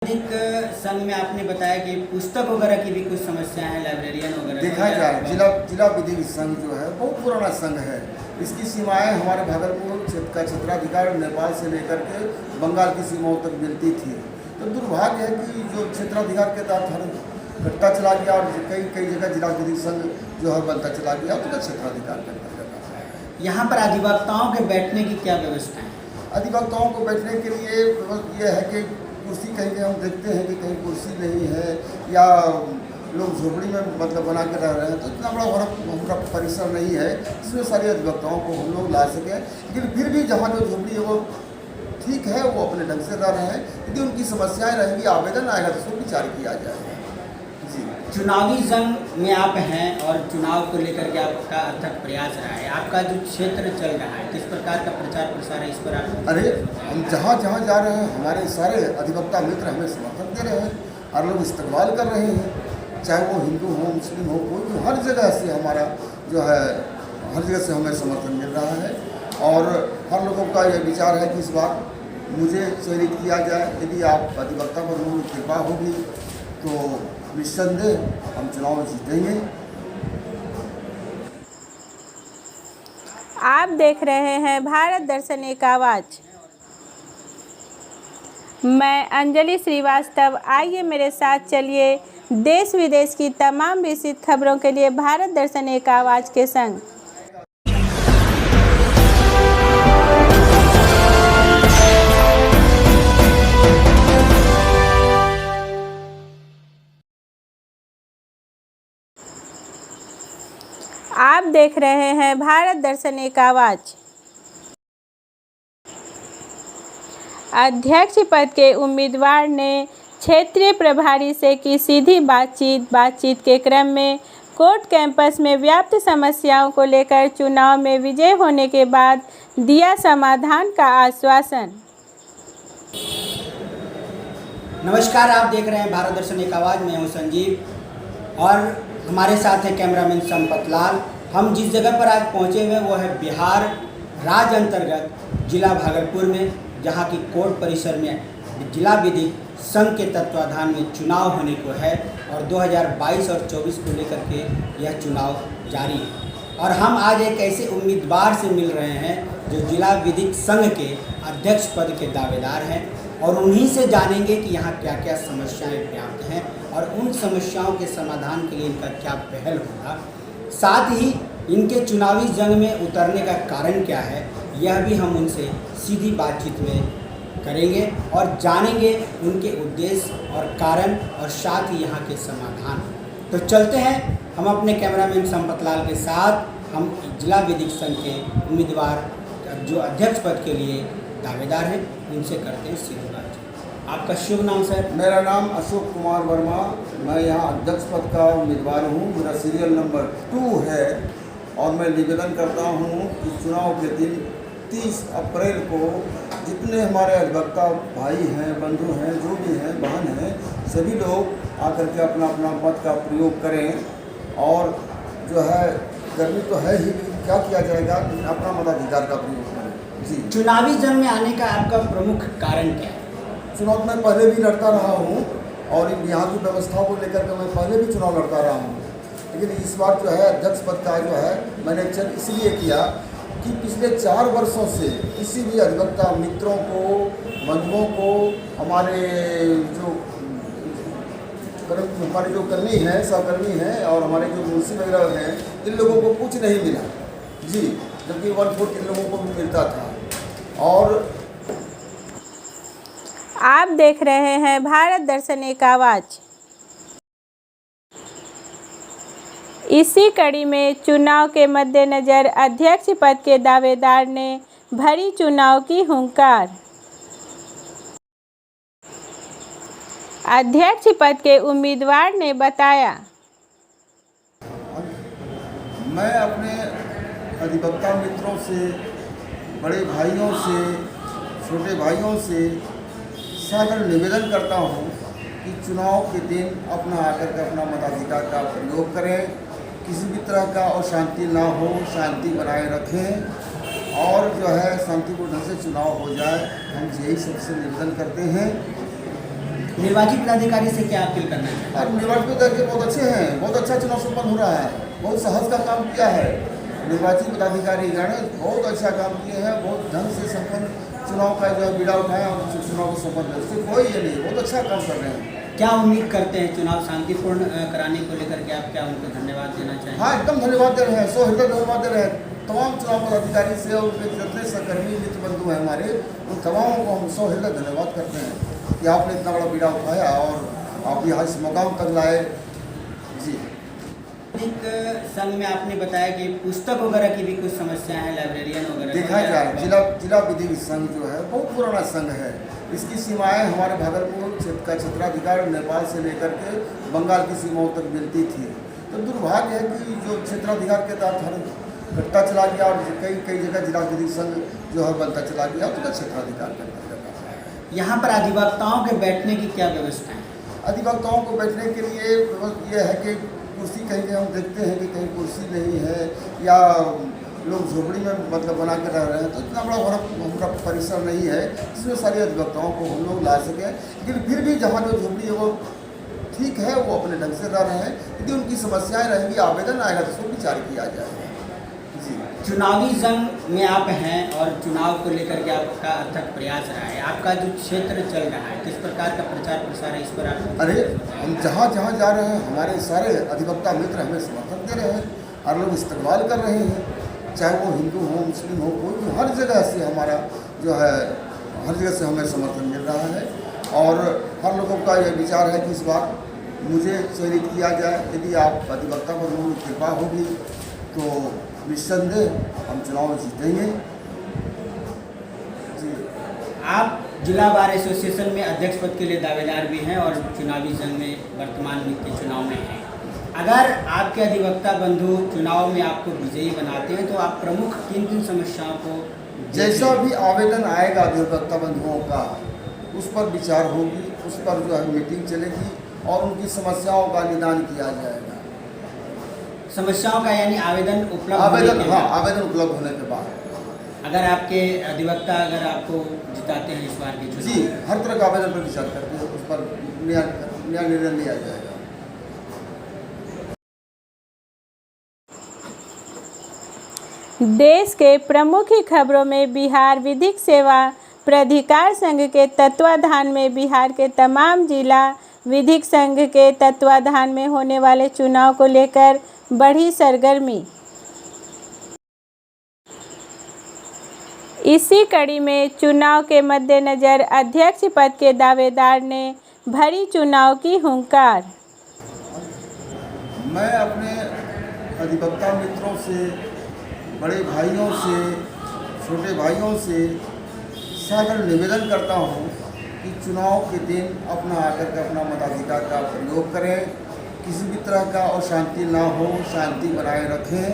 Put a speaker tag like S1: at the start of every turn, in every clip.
S1: एक संघ में आपने बताया कि पुस्तक वगैरह की भी कुछ समस्या है, लाइब्रेरियन वगैरह
S2: देखा जाए जिला विधिक संघ जो है बहुत पुराना संघ है। इसकी सीमाएं हमारे भागलपुर क्षेत्र का क्षेत्राधिकार नेपाल से लेकर के बंगाल की सीमाओं तक मिलती थी। तो दुर्भाग्य है कि जो क्षेत्राधिकार के तहत हर घटता चला गया और कई जगह जिला विधिक संघ जो है बनता चला गया, तो क्षेत्राधिकार के अंतर्गत आता है।
S1: यहाँ पर अधिवक्ताओं के बैठने की क्या व्यवस्था है?
S2: अधिवक्ताओं को बैठने के लिए ये है कि कुर्सी कहीं हम देखते हैं कि कहीं कुर्सी नहीं है या लोग झोपड़ी में मतलब बना के रह रहे हैं, तो इतना बड़ा हमारा परिसर नहीं है जिसमें सारे अधिवक्ताओं को हम लोग ला सकें। लेकिन फिर भी जहाँ जो झोपड़ी है वो ठीक है, वो अपने ढंग से रह रहे हैं। यदि उनकी समस्याएं रहेंगी, आवेदन आएगा तो उसको विचार किया जाएगा। जी,
S1: चुनावी जंग में आप हैं और चुनाव को लेकर के आपका अथक प्रयास रहा है। आपका जो क्षेत्र चल रहा है, किस प्रकार का प्रचार प्रसार है, इस पर आप?
S2: अरे हम जहाँ जा रहे हैं, हमारे सारे अधिवक्ता मित्र हमें समर्थन दे रहे हैं और लोग इस्तेमाल कर रहे हैं, चाहे वो हिंदू हो, मुस्लिम हो, कोई भी, हर जगह से हमारा जो है हर जगह से हमें समर्थन मिल रहा है। और हर लोगों का यह विचार है कि इस बार मुझे चयनित किया जाए। यदि आप अधिवक्ता पर लोगों की कृपा होगी तो निस्संदेह हम चुनाव जीतेंगे।
S3: आप देख रहे हैं भारत दर्शन एक आवाज़। मैं अंजलि श्रीवास्तव। आइए मेरे साथ चलिए देश विदेश की तमाम विस्तृत खबरों के लिए भारत दर्शन एक आवाज़ के संग। आप देख रहे हैं भारत दर्शन एक आवाज़। अध्यक्ष पद के उम्मीदवार ने क्षेत्रीय प्रभारी से की सीधी बातचीत के क्रम में कोर्ट कैंपस में व्याप्त समस्याओं को लेकर चुनाव में विजय होने के बाद दिया समाधान का आश्वासन।
S1: नमस्कार, आप देख रहे हैं भारत दर्शन एक आवाज़। मैं हूं संजीव और हमारे साथ है कैमरामैन संपत लाल। हम जिस जगह पर आज पहुंचे हुए वो है बिहार राज्य अंतर्गत जिला भागलपुर में, जहां की कोर्ट परिसर में जिला विधिक संघ के तत्वाधान में चुनाव होने को है और 2022 और 24 को लेकर के यह चुनाव जारी है। और हम आज एक ऐसे उम्मीदवार से मिल रहे हैं जो जिला विधिक संघ के अध्यक्ष पद के दावेदार हैं और उन्हीं से जानेंगे कि यहाँ क्या क्या समस्याएं व्याप्त हैं और उन समस्याओं के समाधान के लिए इनका क्या पहल होगा। साथ ही इनके चुनावी जंग में उतरने का कारण क्या है, यह भी हम उनसे सीधी बातचीत में करेंगे और जानेंगे उनके उद्देश्य और कारण और साथ ही यहाँ के समाधान। तो चलते हैं हम अपने कैमरामैन संपत लाल के साथ। हम जिला विधिक संघ के उम्मीदवार जो अध्यक्ष पद के लिए दावेदार हैं उनसे करते हैं सीधी बातचीत। आपका शुभ नाम सर?
S2: मेरा नाम अशोक कुमार वर्मा। मैं यहाँ अध्यक्ष पद का उम्मीदवार हूँ। मेरा सीरियल नंबर 2 है और मैं निवेदन करता हूँ कि चुनाव के दिन 30 अप्रैल को जितने हमारे अधिवक्ता भाई हैं, बंधु हैं, जो भी हैं, बहन हैं, सभी लोग आकर के अपना अपना मत का प्रयोग करें। और जो है गर्मी तो है ही, क्या किया जाएगा, लेकिन अपना मताधिकार का प्रयोग करें। जी,
S1: चुनावी जंग में आने का आपका प्रमुख कारण क्या है?
S2: चुनाव में पहले भी लड़ता रहा हूँ और यहाँ की व्यवस्थाओं को लेकर के मैं पहले भी चुनाव लड़ता रहा हूँ, लेकिन इस बार जो है अध्यक्ष पद का जो है मैंने चयन इसलिए किया कि पिछले 4 वर्षों से किसी भी अधिवक्ता मित्रों को, बंधुओं को, हमारे जो कर्मी हैं, सहकर्मी हैं और हमारे जो मुंशी वगैरह हैं, इन लोगों को कुछ नहीं मिला जी, जबकि 1/4 इन लोगों को भी मिलता था। और
S3: आप देख रहे हैं भारत दर्शन एक आवाज़। इसी कड़ी में चुनाव के मद्देनज़र अध्यक्ष पद के दावेदार ने भरी चुनाव की हुंकार। अध्यक्ष पद के उम्मीदवार ने बताया,
S2: मैं अपने अधिवक्ता मित्रों से, बड़े भाइयों से, छोटे भाइयों से सादर निवेदन करता हूँ कि चुनाव के दिन अपना आकर के अपना मताधिकार का प्रयोग करें, किसी भी तरह का अशांति ना हो, शांति बनाए रखें और जो है शांतिपूर्ण ढंग से चुनाव हो जाए। हम यही सबसे निवेदन करते हैं।
S1: निर्वाची पदाधिकारी से क्या अपील करना चाहिए?
S2: और निर्वाचित पदाधिकारी बहुत अच्छे हैं, बहुत अच्छा चुनाव संपन्न हो रहा है, बहुत साहस का काम किया है। निर्वाचित पदाधिकारी गण बहुत अच्छा काम किए हैं, बहुत ढंग से संपन्न चुनाव का जो है बीड़ा उठाया और चुनाव को संपन्न उससे कोई ये नहीं, बहुत अच्छा काम कर रहे हैं।
S1: क्या उम्मीद करते हैं चुनाव शांतिपूर्ण कराने को लेकर के आप क्या उनको धन्यवाद देना चाहेंगे?
S2: हाँ, एकदम धन्यवाद दे रहे हैं, सौ हृदय धन्यवाद दे रहे हैं तमाम चुनाव पदाधिकारी से और उनके जितने सहकर्मी मित्र बंधु हैं हमारे, उन तमामों को हम सौ हृदय धन्यवाद करते हैं कि आपने इतना बड़ा बीड़ा उठाया और आप यहाँ इस मुकाम तक लाए। जी,
S1: एक संघ में आपने बताया कि पुस्तक वगैरह की भी कुछ समस्या है, लाइब्रेरियन वगैरह
S2: देखा जाए जिला विधिक संघ जो है बहुत पुराना संघ है। इसकी सीमाएं हमारे भागलपुर क्षेत्र का क्षेत्राधिकार नेपाल से लेकर के बंगाल की सीमाओं तक मिलती थी। तो दुर्भाग्य है कि जो क्षेत्राधिकार के तहत हर घटता चला गया और कई जगह जिला विधिक संघ जो है बनता चला गया, तो क्षेत्राधिकार का
S1: यहाँ पर अधिवक्ताओं के बैठने की क्या व्यवस्था है?
S2: अधिवक्ताओं को बैठने के लिए ये है कि कुर्सी कहीं हम देखते हैं कि कहीं कुर्सी नहीं है या लोग झोपड़ी में मतलब बना के रह रहे हैं, तो इतना बड़ा हमारा परिसर नहीं है जिसमें सारे अधिवक्ताओं को हम लोग ला सकें। लेकिन फिर भी जहाँ जो झोपड़ी है वो ठीक है, वो अपने ढंग से रह रहे हैं। यदि उनकी समस्याएं रहेंगी, आवेदन आएगा तो उसको विचार किया जाएगा। जी,
S1: चुनावी जंग में आप हैं और चुनाव को लेकर के आपका अथक प्रयास रहा है। आपका जो क्षेत्र चल रहा है, किस प्रकार का प्रचार प्रसार है, इस पर आप?
S2: अरे हम जहाँ जा रहे हैं हमारे सारे अधिवक्ता मित्र हमें समर्थन दे रहे हैं, हर लोग इस्तेमाल कर रहे हैं, चाहे वो हिंदू हो मुस्लिम हो कोई भी, हर जगह से हमारा जो है हर जगह से हमें समर्थन मिल रहा है। और हर लोगों का यह विचार है कि इस बार मुझे चयनित किया जाए। यदि आप अधिवक्ता पर लोगों की कृपा होगी तो निस्संदेह हम चुनाव में जीतेंगे। जी,
S1: आप जिला बार एसोसिएशन में अध्यक्ष पद के लिए दावेदार भी हैं और चुनावी जंग में वर्तमान में के चुनाव में हैं। अगर आपके अधिवक्ता बंधु चुनाव में आपको विजयी बनाते हैं तो आप प्रमुख किन समस्याओं को?
S2: जैसा भी आवेदन आएगा अधिवक्ता बंधुओं का उस पर विचार होगी, उस पर जो है मीटिंग चलेगी और उनकी समस्याओं का निदान किया जाएगा।
S1: समस्याओं का यानी आवेदन उपलब्ध
S2: आवेदन उपलब्ध होने के बाद
S1: अगर आपके अधिवक्ता अगर आपको जिताते हैं इस बार के चुनाव?
S2: जी, हर तरह का आवेदन पर विचार करके उस पर न्याय निर्णय लिया जाएगा।
S3: देश के प्रमुख खबरों में बिहार विधिक सेवा प्राधिकार संघ के तत्वाधान में बिहार के तमाम जिला विधिक संघ के तत्वाधान में होने वाले चुनाव को लेकर बढ़ी सरगर्मी। इसी कड़ी में चुनाव के मद्देनज़र अध्यक्ष पद के दावेदार ने भरी चुनाव की हुंकार।
S2: मैं अपने अधिवक्ता मित्रों से, बड़े भाइयों से, छोटे भाइयों से सादर निवेदन करता हूँ कि चुनाव के दिन अपना आकर के अपना मताधिकार का प्रयोग करें, किसी भी तरह का अशांति ना हो, शांति बनाए रखें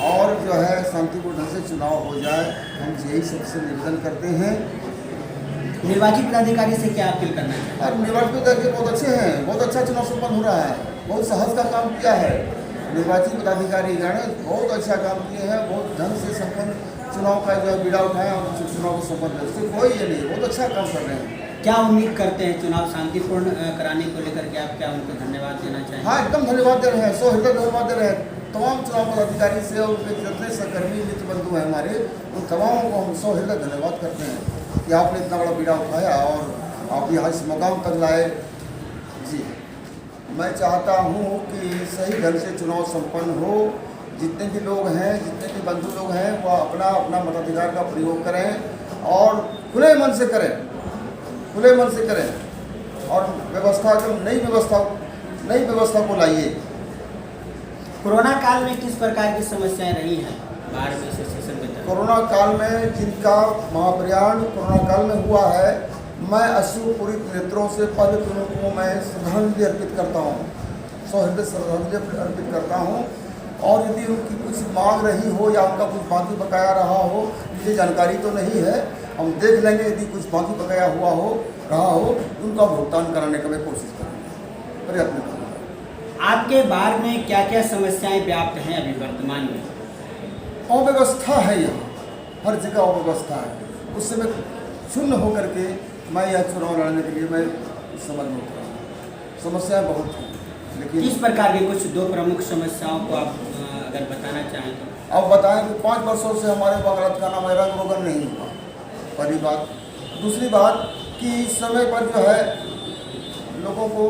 S2: और जो है शांतिपूर्ण ढंग से चुनाव हो जाए, हम यही सबसे निवेदन करते हैं।
S1: निर्वाची पदाधिकारी से क्या अपील करना है?
S2: और निर्वाचित पदाधिकारी बहुत अच्छे हैं, बहुत अच्छा चुनाव संपन्न हो रहा है, बहुत साहस का काम किया है। निर्वाचित पदाधिकारी गण बहुत अच्छा काम किए हैं, बहुत ढंग से संपन्न चुनाव का जो है बीड़ा उठाया और चुनाव को संपन्न उससे कोई ये नहीं, बहुत अच्छा काम कर रहे हैं।
S1: क्या उम्मीद करते हैं चुनाव शांतिपूर्ण कराने को लेकर के आप क्या उनको धन्यवाद देना चाहेंगे?
S2: हाँ, एकदम धन्यवाद दे रहे हैं, सौ हृदय धन्यवाद दे रहे हैं तमाम चुनाव पदाधिकारी से और उनके जितने सहकर्मी मित्र बंधु हैं हमारे, उन तमामों को हम सौ हृदय धन्यवाद करते हैं कि आपने इतना बड़ा बीड़ा उठाया और आप यहाँ इस मुकाम तक लाए। जी, मैं चाहता हूँ कि सही ढंग से चुनाव संपन्न हो। जितने भी लोग हैं, जितने भी बंधु लोग हैं, वो अपना अपना मताधिकार का प्रयोग करें और खुले मन से करें, खुले मन से करें और व्यवस्था जो नई व्यवस्था को लाइए।
S1: कोरोना काल में किस प्रकार की समस्याएं रही हैं बार एसोसिएशन में?
S2: कोरोना काल में जिनका महाप्रयाण कोरोना काल में हुआ है, मैं अश्रुपूरित नेत्रों से पहले तो उनको मैं श्रद्धांजलि अर्पित करता हूँ, सौहृदय श्रद्धांजलि अर्पित करता हूँ। और यदि उनकी कुछ मांग रही हो या उनका कुछ बाकी बकाया रहा हो, मुझे जानकारी तो नहीं है, हम देख लेंगे। यदि कुछ बाकी बकाया रहा हो उनका भुगतान कराने का मैं कोशिश करूँगा, प्रयत्न करूँगा।
S1: आपके बार में क्या क्या समस्याएं व्याप्त हैं अभी वर्तमान में?
S2: अव्यवस्था है, यहाँ हर जगह अव्यवस्था है। उससे मैं शून्य होकर के मैं यह चुनाव लड़ने के लिए मैं समझ में उतरा है। समस्याएं बहुत हैं,
S1: किस
S2: लेकिन
S1: प्रकार की कुछ दो प्रमुख समस्याओं को आप अगर बताना चाहें तो?
S2: अब बताएं कि 5 वर्षों से हमारे बगरत का नाम रंग रोगन नहीं हुआ, पहली बात। दूसरी बात कि समय पर जो है लोगों को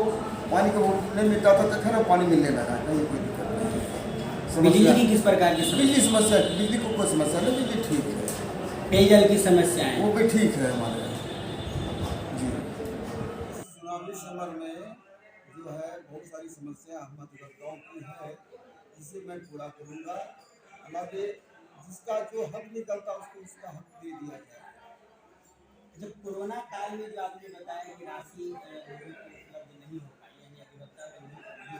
S2: पानी को नहीं मिलता था, तो खैर पानी मिलने लगा, कहीं कोई दिक्कत नहीं।
S1: बिजली की किस प्रकार की
S2: बिजली समस्या, बिजली को कोई समस्या नहीं, बिजली ठीक है।
S1: पेयजल की समस्याएं?
S2: वो भी ठीक है हमारे यहाँ जी। चुनावी समय में जो है बहुत सारी समस्या हम मतदाताओं की है, जिसे मैं पूरा करूँगा। हालांकि जिसका जो हक निकलता उसको उसका हक दे दिया जाए।
S1: जब कोरोना काल में जो आपने बताया कि राशि उपलब्ध नहीं हो पाई, यानी अधिवक्ता नहीं,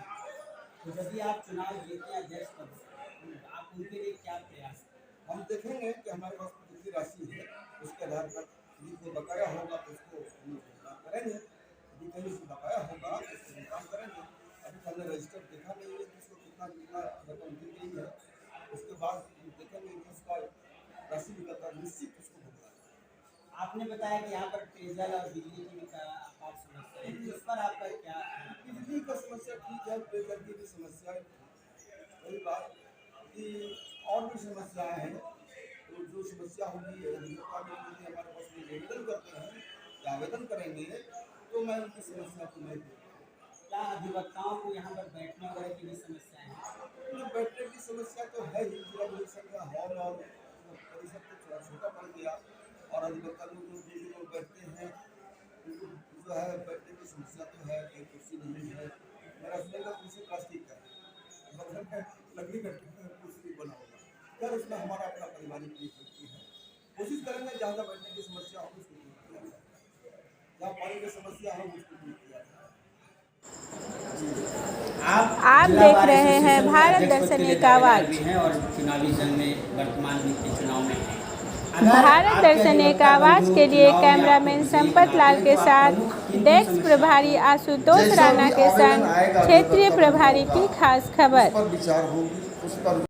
S1: तो जब भी आप चुनाव जीतते हैं अध्यक्ष पद से, तो आप उनके लिए क्या प्रयास करें?
S2: हम देखेंगे कि हमारे पास कितनी राशि है, उसके आधार पर यदि कोई बकाया होगा तो उसको हम भुगतान करेंगे, यदि कहीं से बकाया होगा तो उसको भुगतान करेंगे। अभी तो हमने रजिस्टर देखा नहीं है कि उसको कितना कितना रकम दी गई है, उसके बाद हम देखेंगे कि उसका राशि निकलता निश्चित उसको भुगतान।
S1: आपने बताया कि यहाँ पर पेयजल और बिजली की आपात समस्या है, तो इस पर आपका क्या?
S2: बिजली का समस्या ठीक है, पेयजल की भी समस्या है। वही बात कि और भी समस्याएं हैं, तो जो समस्या होगी अधिवक्ता के लिए हमारे पास में निवेदन करते हैं या आवेदन करेंगे, तो मैं उनकी समस्या को नहीं दूँगा।
S1: क्या अधिवक्ताओं को यहाँ पर बैठने वगैरह की भी समस्याएं हैं?
S2: तो बैठने की समस्या तो है ही, जिला परिषद का हॉल और परिषद तो थोड़ा छोटा पड़ गया, और अधिवक्ता लोग जो लोग बैठते हैं उनको जो है बैठने की समस्या तो है, एक कुर्सी नहीं है। मेरा सुनने का कुर्सी प्लास्टिक का है, बगल में लकड़ी का कुर्सी बना होगा। खैर उसमें हमारा अपना पारिवारिक व्यक्ति है, कोशिश करेंगे जहाँ तक बैठने की समस्या हो उसको दूर किया जाए, जहाँ पानी की समस्या हो उसको दूर किया जाए।
S3: आप देख रहे हैं भारत दर्शन एक आवाज।
S1: हैं और चुनावी जंग में वर्तमान में के चुनाव में हैं।
S3: भारत दर्शन एक आवाज के लिए कैमरामैन संपत लाल के साथ डेस्क प्रभारी आशुतोष राणा के संग क्षेत्रीय प्रभारी की खास खबर।
S2: उस पर विचार होगी, उस पर